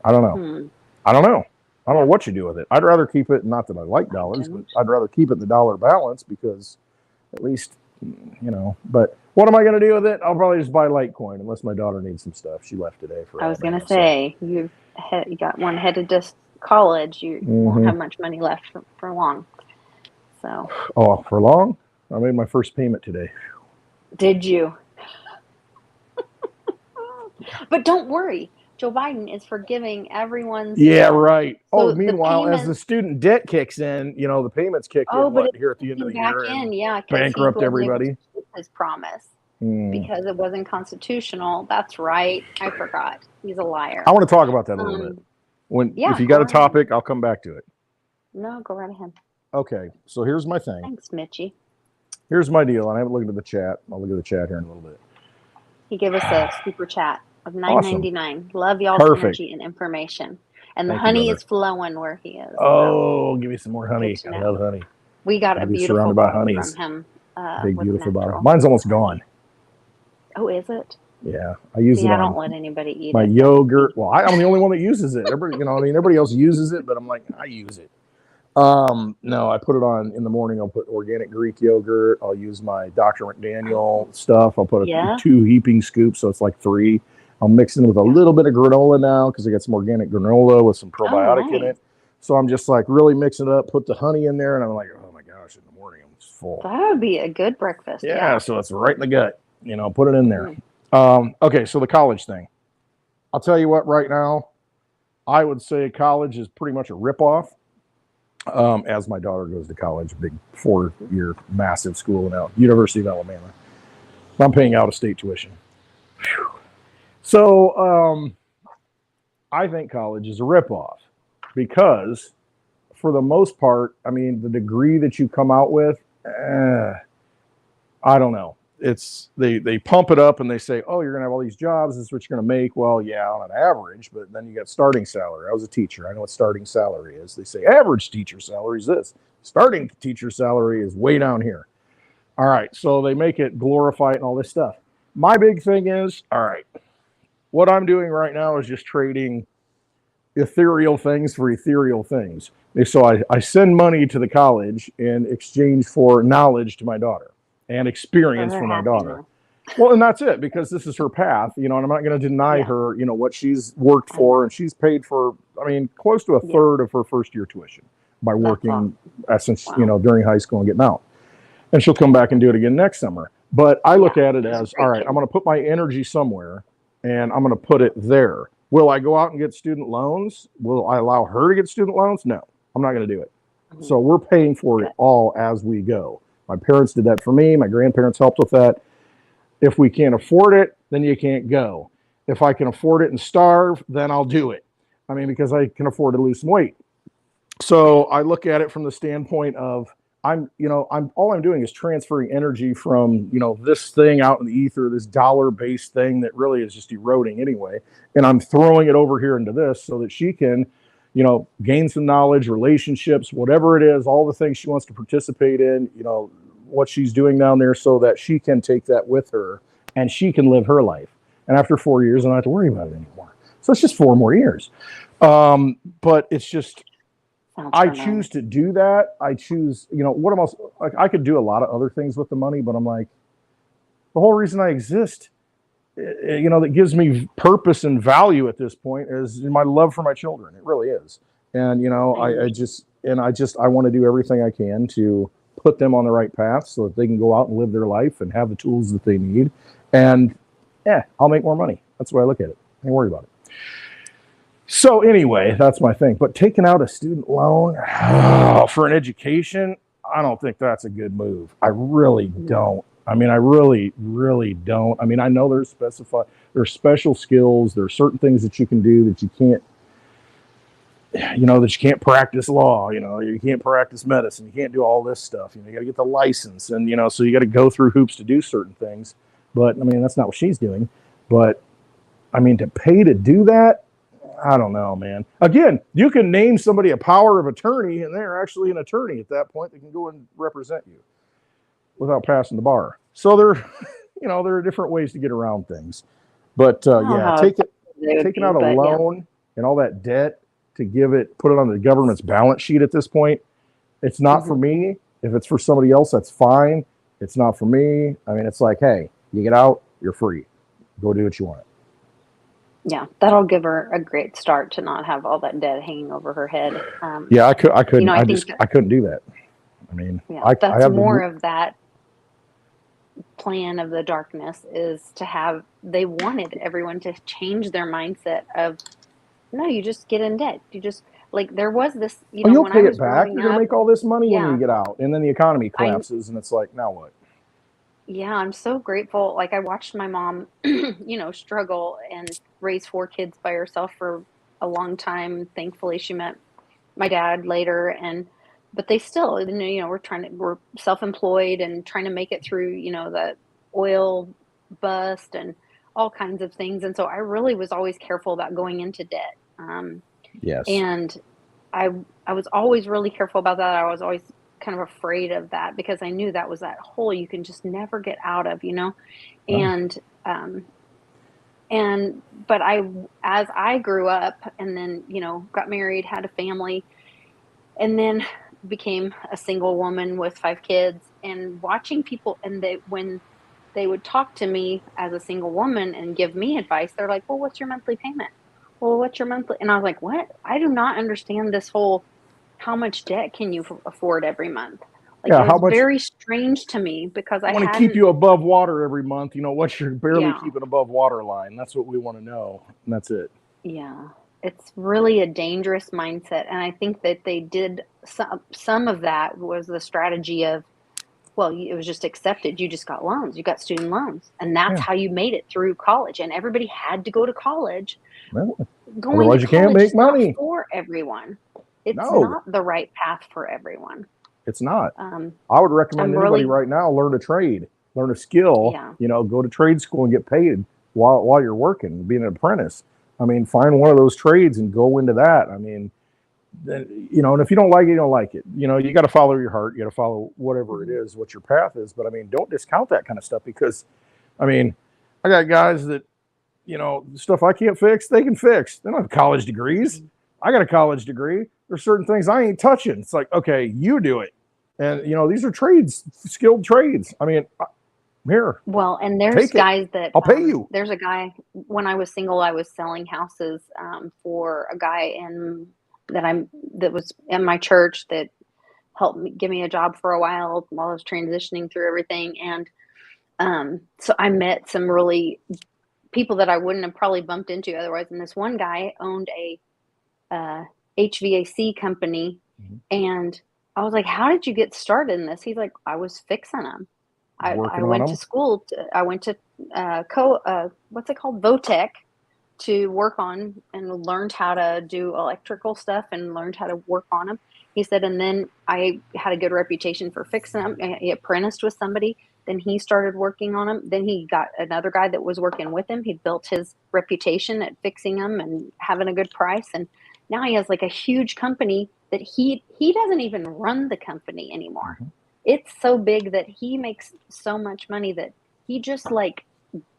know. I don't know what you do with it. I'd rather keep it, not that I like dollars, but I'd rather keep it the dollar balance because at least, but what am I going to do with it? I'll probably just buy Litecoin unless my daughter needs some stuff. She left today for I was going to say, you got one headed to college. You won't have much money left for long. So. Oh, for long? I made my first payment today. Did you? But don't worry. Joe Biden is forgiving everyone's. Yeah, right. So meanwhile, as the student debt kicks in, the payments kick in here at the end of the year. Bankrupt everybody. His promise because it wasn't constitutional. That's right. I forgot. He's a liar. I want to talk about that a little bit. If you got a topic, I'll come back to it. No, go right ahead. Okay, so here's my thing. Thanks, Mitchie. Here's my deal, and I haven't looked at the chat. I'll look at the chat here in a little bit. He gave us a super chat. of Awesome. $9.99. Love y'all's Perfect. energy and information. And the Thank you, honey brother. is flowing where he is. Oh, give me some more honey. Good to I know. love honey. We got a I'll be beautiful surrounded by bottle honeys. from him. Big, with beautiful bottle. natural Mine's almost honey. gone. Oh, is it? Yeah, I use See, it I on don't let anybody eat my it. yogurt. Well, I'm the only one that uses it. Everybody, everybody else uses it, but I'm like, I use it. No, I put it on in the morning. I'll put organic Greek yogurt. I'll use my Dr. McDaniel stuff. I'll put 2 heaping scoops, so it's like 3. I'll mix it with a little bit of granola now because I got some organic granola with some probiotic in it. So I'm just like really mixing it up, put the honey in there, and I'm like, oh my gosh, in the morning I'm just full. That would be a good breakfast. Yeah, so it's right in the gut. Put it in there. Okay, so the college thing. I'll tell you what, right now, I would say college is pretty much a ripoff. As my daughter goes to college, a big 4-year massive school now, University of Alabama. I'm paying out-of-state tuition. Whew. So I think college is a ripoff because for the most part, I mean, the degree that you come out with, I don't know. It's they pump it up and they say, oh, you're going to have all these jobs. This is what you're going to make. Well, yeah, on an average, but then you got starting salary. I was a teacher. I know what starting salary is. They say average teacher salary is this. Starting teacher salary is way down here. All right. So they make it glorify it and all this stuff. My big thing is, all right, what I'm doing right now is just trading ethereal things for ethereal things. So I send money to the college in exchange for knowledge to my daughter and experience for my daughter. Well, and that's it, because this is her path, and I'm not going to deny her, what she's worked for, and she's paid for, I mean, close to a third of her first year tuition by working since, during high school and getting out. And she'll come back and do it again next summer. But I look at it as, all right, I'm going to put my energy somewhere and I'm going to put it there. Will I go out and get student loans? Will I allow her to get student loans? No, I'm not going to do it. So we're paying for it all as we go. My parents did that for me. My grandparents helped with that. If we can't afford it, then you can't go. If I can afford it and starve, then I'll do it. I mean, because I can afford to lose some weight. So I look at it from the standpoint of all I'm doing is transferring energy from, this thing out in the ether, this dollar-based thing that really is just eroding anyway. And I'm throwing it over here into this so that she can, gain some knowledge, relationships, whatever it is, all the things she wants to participate in, what she's doing down there, so that she can take that with her and she can live her life. And after 4 years, I don't have to worry about it anymore. So it's just 4 more years. But it's just, I choose to do that. I choose, what am I could do a lot of other things with the money, but I'm like, the whole reason I exist, that gives me purpose and value at this point is my love for my children. It really is. And, I want to do everything I can to put them on the right path so that they can go out and live their life and have the tools that they need. And I'll make more money. That's the way I look at it. I ain't worried about it. So anyway, that's my thing. But taking out a student loan for an education, I don't think that's a good move. I really don't. I mean, I really, really don't. I mean, I know there's special skills. There are certain things that you can do that you can't, that you can't practice law. You can't practice medicine. You can't do all this stuff. You got to get the license, and so you got to go through hoops to do certain things. But I mean, that's not what she's doing. But I mean, to pay to do that, I don't know, man. Again, you can name somebody a power of attorney, and they're actually an attorney at that point that can go and represent you without passing the bar. So there are different ways to get around things. But taking out a loan and all that debt to put it on the government's balance sheet at this point, it's not for me. If it's for somebody else, that's fine. It's not for me. I mean, it's like, hey, you get out, you're free. Go do what you want. Yeah, that'll give her a great start to not have all that debt hanging over her head. I couldn't. I couldn't do that. I mean, that's more of that plan of the darkness, is to have. They wanted everyone to change their mindset of, no, you just get in debt. You just there was this. You'll when pay I was it back. You're gonna make all this money when you get out, and then the economy collapses, and it's like, now what? Yeah, I'm so grateful. I watched my mom, struggle and raise 4 kids by herself for a long time. Thankfully, she met my dad later, but they still, we're self-employed and trying to make it through, the oil bust and all kinds of things. And so I really was always careful about going into debt. Yes. And I was always really careful about that. I was always kind of afraid of that because I knew that was that hole you can just never get out of, No. But as I grew up and then, got married, had a family, and then became a single woman with 5 kids, and watching people, and when they would talk to me as a single woman and give me advice, they're like, "Well, what's your monthly payment? Well, what's your monthly?" And I was like, "What? I do not understand this whole, how much debt can you afford every month?" Like, Yeah, it how was much very strange to me because I I want to keep hadn't. you above water every month. What you're barely Yeah. keeping above water line. That's what we want to know. And that's it. Yeah, it's really a dangerous mindset, and I think that they did some of that was the strategy of, well, it was just accepted. You just got loans. You got student loans, and that's Yeah. how you made it through college. And everybody had to go to college. Well, Going to otherwise you can't college make is not money. for everyone. It's No, not the right path for everyone. it's not. Um, I would recommend I'm anybody really, right now learn a trade, learn a skill. yeah, Go to trade school and get paid while you're working, being an apprentice. I mean, find one of those trades and go into that. I mean, and if you don't like it, you don't like it. You got to follow your heart. You got to follow whatever it is, what your path is. But I mean, don't discount that kind of stuff because, I mean, I got guys that, stuff I can't fix, they can fix. They don't have college degrees. I got a college degree. There's certain things I ain't touching. It's like, okay, you do it. And, these are trades, skilled trades. I mean, here, well, and there's take it. guys that, I'll pay you. there's a guy, when I was single, I was selling houses for a guy that was in my church that helped me give me a job for a while I was transitioning through everything. And so I met some really people that I wouldn't have probably bumped into otherwise. And this one guy owned a HVAC company, and I was like, "How did you get started in this?" He's like, "I was fixing them. I went to school. I went to what's it called, Votech, to work on and learned how to do electrical stuff and learned how to work on them." He said, and then I had a good reputation for fixing them. He apprenticed with somebody. Then he started working on them. Then he got another guy that was working with him. He built his reputation at fixing them and having a good price. And now he has like a huge company that he doesn't even run the company anymore. It's so big that he makes so much money that he just like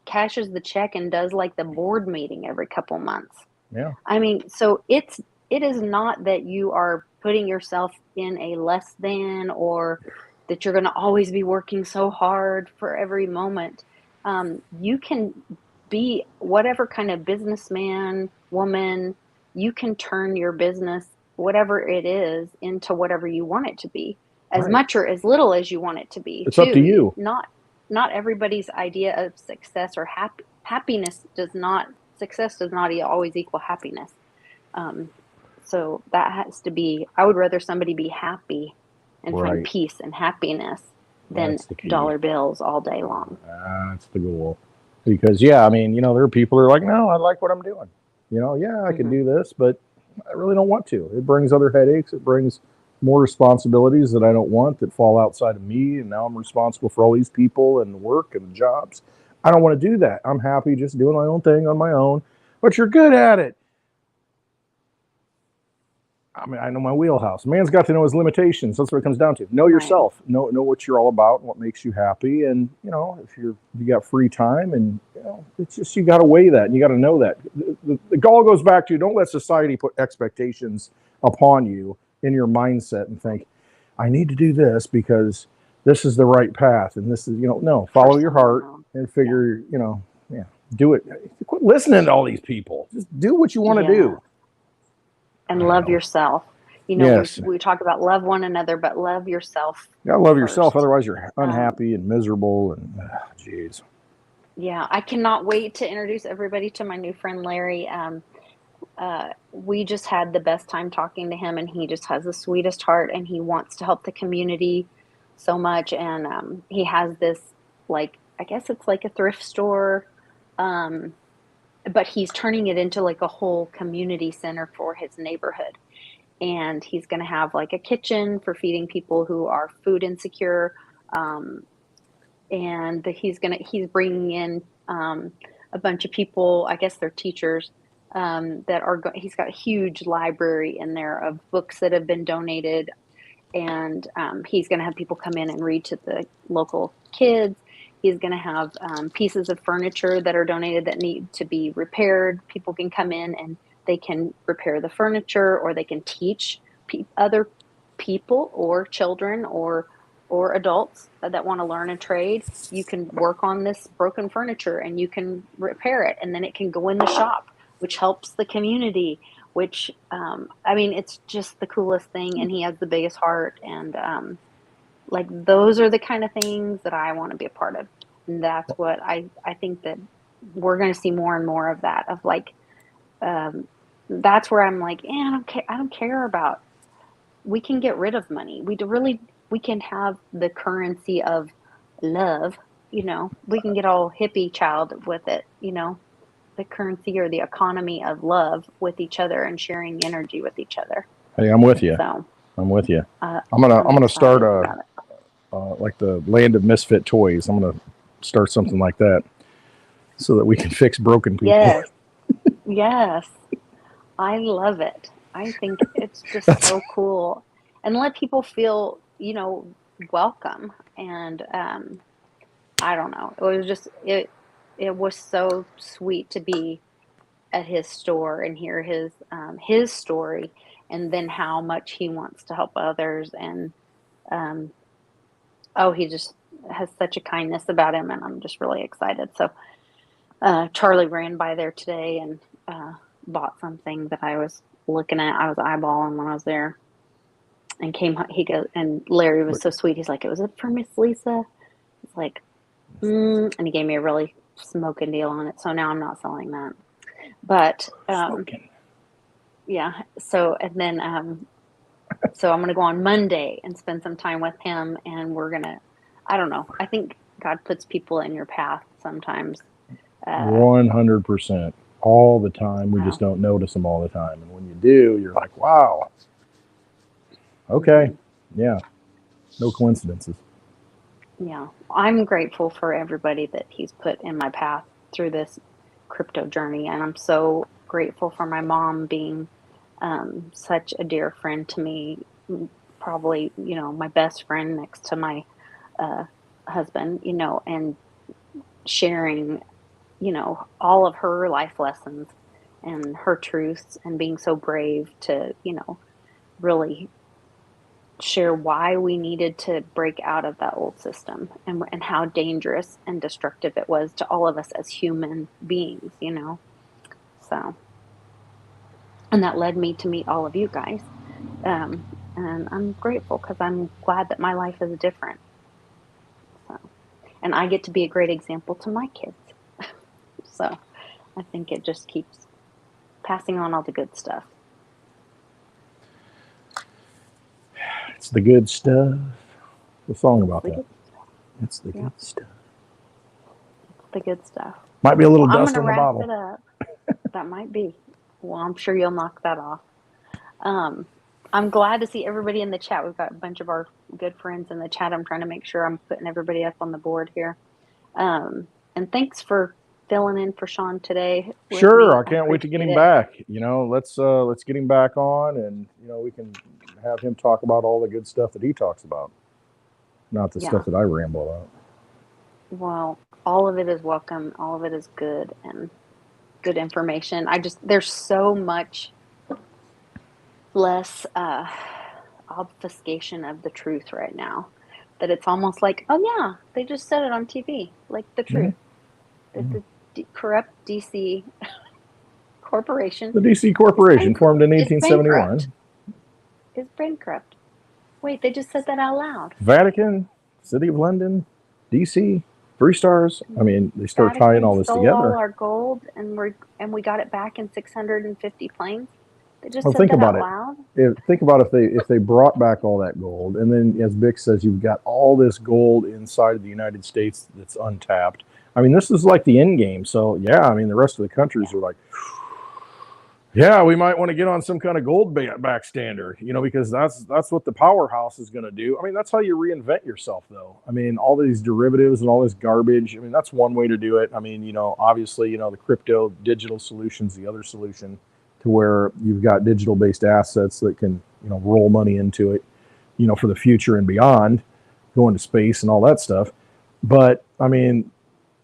cashes the check and does like the board meeting every couple months. Yeah. I mean, so it is not that you are putting yourself in a less than, or that you're going to always be working so hard for every moment. You can be whatever kind of businessman, woman, you can turn your business, whatever it is, into whatever you want it to be, as much or as little as you want it to be. It's up to you. Not everybody's idea of success or success does not always equal happiness. So that has to be, I would rather somebody be happy and find peace and happiness than dollar bills all day long. That's the goal. Because, I mean, there are people who are like, no, I like what I'm doing. I can do this, but I really don't want to. It brings other headaches. It brings more responsibilities that I don't want, that fall outside of me. And now I'm responsible for all these people and work and jobs. I don't want to do that. I'm happy just doing my own thing on my own, but you're good at it. I mean, I know my wheelhouse. Man's got to know his limitations. That's what it comes down to. Know yourself. Know what you're all about and what makes you happy. And, if you got free time, and, it's just, you got to weigh that and you got to know that. The all goes back to, don't let society put expectations upon you in your mindset and think, I need to do this because this is the right path. And this is, no, follow your heart and figure, do it. Quit listening to all these people. Just do what you want to do. And love yourself. Yes. We talk about love one another, but love yourself. You gotta love yourself, otherwise you're unhappy and miserable. And geez. Yeah, I cannot wait to introduce everybody to my new friend Larry. We just had the best time talking to him, and he just has the sweetest heart, and he wants to help the community so much. And he has this, like, I guess it's like a thrift store. But he's turning it into like a whole community center for his neighborhood. And he's going to have like a kitchen for feeding people who are food insecure. And he's bringing in a bunch of people, I guess they're teachers, that are he's got a huge library in there of books that have been donated, and he's going to have people come in and read to the local kids. He's going to have pieces of furniture that are donated that need to be repaired. People can come in and they can repair the furniture, or they can teach other people or children or adults that want to learn a trade. You can work on this broken furniture and you can repair it, and then it can go in the shop, which helps the community, which I mean, it's just the coolest thing, and he has the biggest heart, and like, those are the kind of things that I want to be a part of. And that's what I think that we're going to see more and more of that, of like, that's where I'm like, I don't care about, we can get rid of money. We can have the currency of love, you know, we can get all hippie child with it, you know, the currency or the economy of love with each other and sharing energy with each other. Hey, I'm with you. So I'm with you. I'm gonna start like the land of misfit toys. I'm gonna start something like that so that we can fix broken people. Yes. Yes. I love it. I think it's just so cool, and let people feel, you know, welcome. And I don't know. It was just it was so sweet to be at his store and hear his story, and then how much he wants to help others. And he just has such a kindness about him, and I'm just really excited. So Charlie ran by there today and bought something that I was looking at. I was eyeballing when I was there, and he goes, and Larry was so sweet. He's like, "It was it for Miss Lisa?" It's like, and he gave me a really smoking deal on it. So now I'm not selling that. But yeah. So, and then so I'm gonna go on Monday and spend some time with him, and we're gonna, I don't know. I think God puts people in your path sometimes. 100%. All the time. We just don't notice them all the time. And when you do, you're like, wow. Okay. Yeah. No coincidences. Yeah. I'm grateful for everybody that he's put in my path through this crypto journey. And I'm so grateful for my mom being such a dear friend to me. Probably, you know, my best friend next to my husband, you know, and sharing, you know, all of her life lessons and her truths, and being so brave to, you know, really share why we needed to break out of that old system, and how dangerous and destructive it was to all of us as human beings, you know. So, and that led me to meet all of you guys. And I'm grateful because I'm glad that my life is different. So, and I get to be a great example to my kids. So I think it just keeps passing on all the good stuff. It's the good stuff. The song about that. It's the good stuff. It's the good stuff. Might be a little dust on the bottle. I'm going to wrap it up. That might be. Well, I'm sure you'll knock that off. I'm glad to see everybody in the chat. We've got a bunch of our good friends in the chat. I'm trying to make sure I'm putting everybody up on the board here. And thanks for filling in for Sean today. Sure, I can't wait to get him back. You know, let's get him back on, and you know, we can have him talk about all the good stuff that he talks about, not the stuff that I ramble about. Well, all of it is welcome. All of it is good and good information. There's so much less obfuscation of the truth right now that it's almost like, oh yeah, they just said it on TV, like the truth. The corrupt DC corporation. The DC corporation formed in 1871. Is bankrupt. Wait, they just said that out loud. Vatican, City of London, DC, 3 stars. I mean, they start Vatican tying all this stole together. All our gold, and we got it back in 650 planes. They just said think that about out loud. Think about if they brought back all that gold, and then, as Vic says, you've got all this gold inside of the United States that's untapped. I mean, this is like the end game. So yeah, I mean, the rest of the countries are like, Yeah, we might want to get on some kind of gold back standard, you know, because that's what the powerhouse is going to do. I mean, that's how you reinvent yourself, though. I mean, all these derivatives and all this garbage. I mean, that's one way to do it. I mean, you know, obviously, you know, the crypto digital solution's the other solution, to where you've got digital based assets that can, you know, roll money into it, you know, for the future and beyond, go into space and all that stuff. But I mean,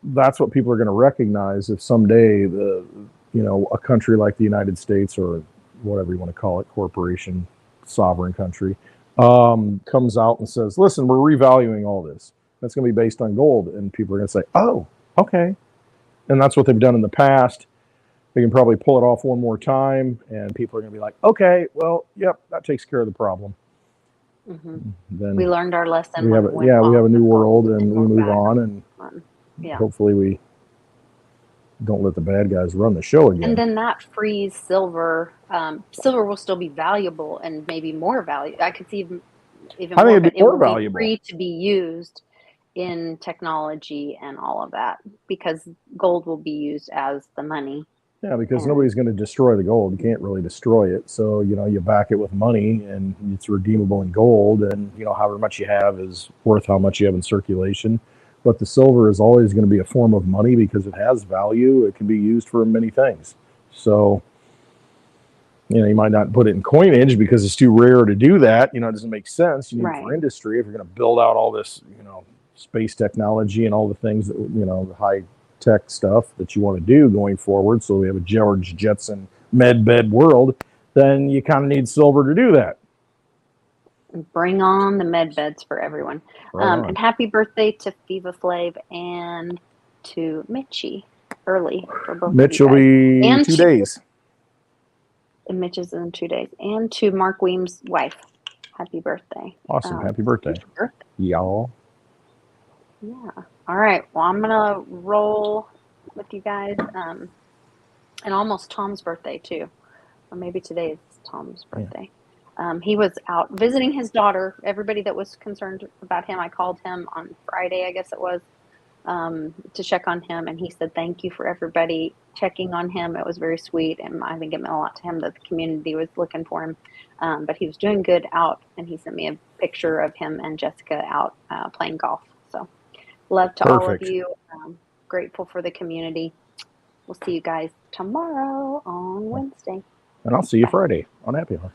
that's what people are going to recognize if someday you know, a country like the United States, or whatever you want to call it, corporation, sovereign country, comes out and says, listen, we're revaluing all this. That's going to be based on gold. And people are going to say, oh, okay. And that's what they've done in the past. They can probably pull it off one more time, and people are going to be like, okay, well, yep, that takes care of the problem. Mm-hmm. Then we learned our lesson. We have a new world, and we move on, and hopefully we don't let the bad guys run the show again. And then that frees silver. Silver will still be valuable, and maybe more valuable. I could see even I more, think it'd be more be valuable. free to be used in technology and all of that, because gold will be used as the money. Yeah, because nobody's going to destroy the gold. You can't really destroy it. So, you know, you back it with money, and it's redeemable in gold, and, you know, however much you have is worth how much you have in circulation. But the silver is always going to be a form of money because it has value. It can be used for many things. So, you know, you might not put it in coinage because it's too rare to do that. You know, it doesn't make sense. You need it for industry. If you're going to build out all this, you know, space technology and all the things that, you know, the high tech stuff that you want to do going forward, so we have a George Jetson med bed world, then you kind of need silver to do that. Bring on the med beds for everyone. And happy birthday to Viva Flav and to Mitchie early for both Mitch of you will be and 2 days. And Mitch is in 2 days. And to Mark Weems' wife. Happy birthday. Awesome. Happy birthday. Y'all. Yeah. All right. Well, I'm going to roll with you guys. And almost Tom's birthday, too. Or maybe today is Tom's birthday. He was out visiting his daughter. Everybody that was concerned about him, I called him on Friday, I guess it was, to check on him. And he said, thank you for everybody checking on him. It was very sweet. And I think it meant a lot to him that the community was looking for him. But he was doing good out. And he sent me a picture of him and Jessica out playing golf. So love to all of you. Grateful for the community. We'll see you guys tomorrow on Wednesday. And I'll see you Friday on Happy Hour.